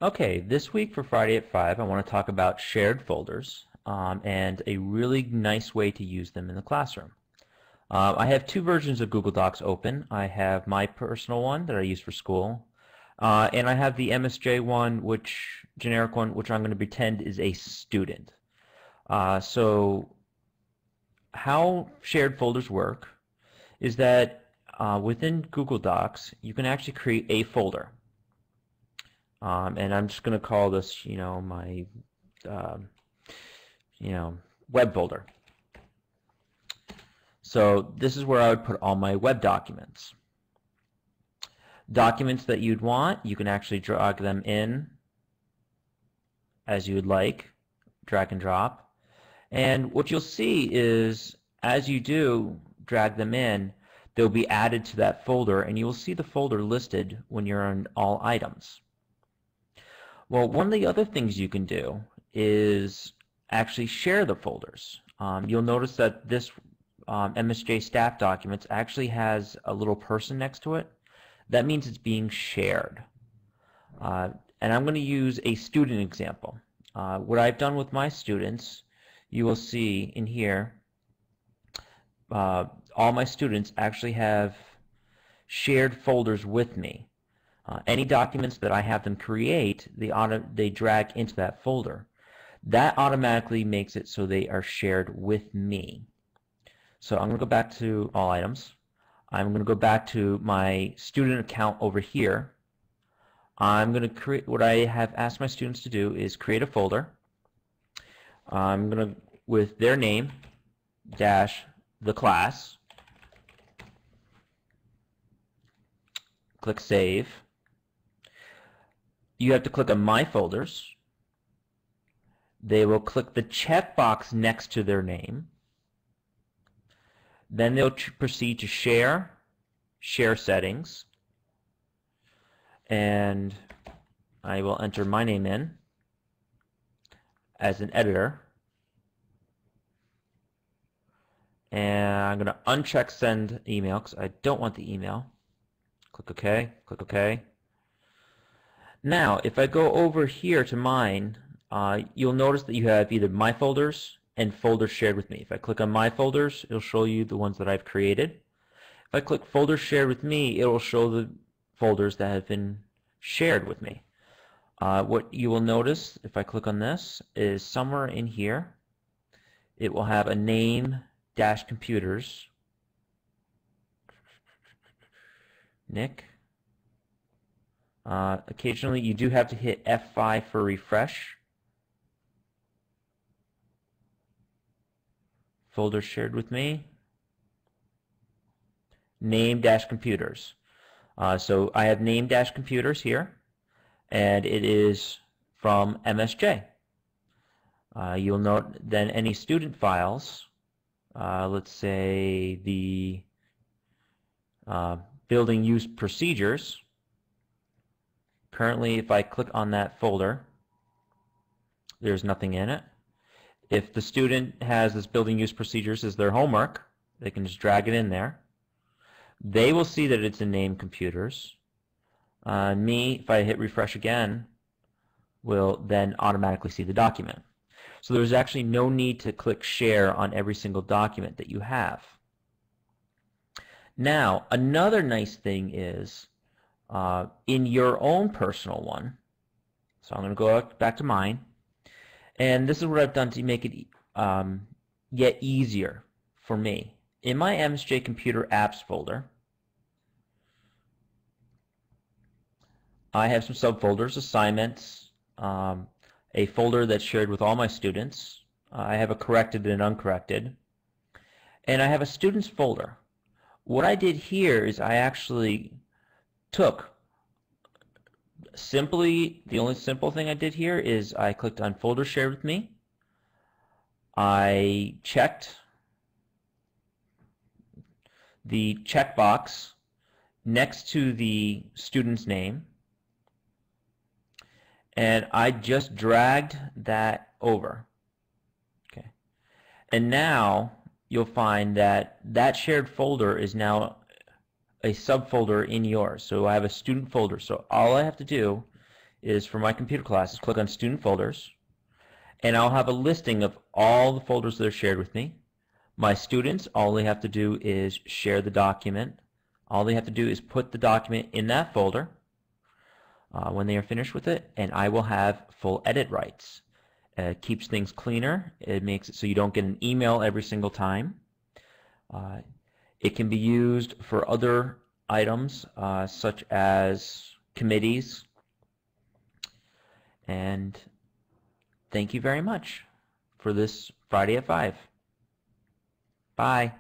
Okay, this week for Friday at 5, I want to talk about shared folders and a really nice way to use them in the classroom. I have two versions of Google Docs open. I have my personal one that I use for school, and I have the MSJ one, generic one, which I'm going to pretend is a student. So how shared folders work is that within Google Docs, you can actually create a folder. And I'm just going to call this, my, um, web folder. So this is where I would put all my web documents. Documents that you'd want, you can actually drag them in as you would like, drag and drop. And what you'll see is, as you do drag them in, they'll be added to that folder, and you will see the folder listed when you're on all items. Well, one of the other things you can do is actually share the folders. You'll notice that this MSJ staff documents actually has a little person next to it. That means it's being shared. And I'm going to use a student example. What I've done with my students, you will see in here, all my students actually have shared folders with me. Any documents that I have them create, they drag into that folder. That automatically makes it so they are shared with me. So I'm going to go back to all items. I'm going to go back to my student account over here. I'm going to create, what I have asked my students to do is create a folder. I'm going to, with their name, dash the class, click Save. You have to click on My Folders. They will click the checkbox next to their name. Then they'll proceed to Share Settings, and I will enter my name in as an editor, and I'm going to uncheck Send Email because I don't want the email. Click OK, click OK. Now, if I go over here to mine, you'll notice that you have either My Folders and Folders Shared with Me. If I click on My Folders, it'll show you the ones that I've created. If I click Folders Shared with Me, it will show the folders that have been shared with me. What you will notice, if I click on this, is somewhere in here, it will have a name dash computers, Nick. Occasionally you do have to hit F5 for refresh. Folder shared with me. Name dash computers. So I have name dash computers here, and it is from MSJ. You'll note then any student files, let's say the building use procedures. Currently, if I click on that folder, there's nothing in it. If the student has this building use procedures as their homework, they can just drag it in there. They will see that it's in name computers. Me, if I hit refresh again, will then automatically see the document. So there's actually no need to click share on every single document that you have. Now, another nice thing is in your own personal one, so I'm going to go back to mine, and this is what I've done to make it yet easier for me. In my MSJ Computer Apps folder, I have some subfolders, assignments, a folder that's shared with all my students. I have a corrected and uncorrected, and I have a students folder. What I did here is I actually took the only simple thing I did here is I clicked on folder shared with me. I checked the checkbox next to the student's name, and I just dragged that over. Okay. And now you'll find that that shared folder is now a subfolder in yours. So I have a student folder. So all I have to do is for my computer classes, click on Student Folders, and I'll have a listing of all the folders that are shared with me. My students, all they have to do is share the document. All they have to do is put the document in that folder when they are finished with it, and I will have full edit rights. It keeps things cleaner. It makes it so you don't get an email every single time. It can be used for other items such as committees. And thank you very much for this Friday at 5. Bye.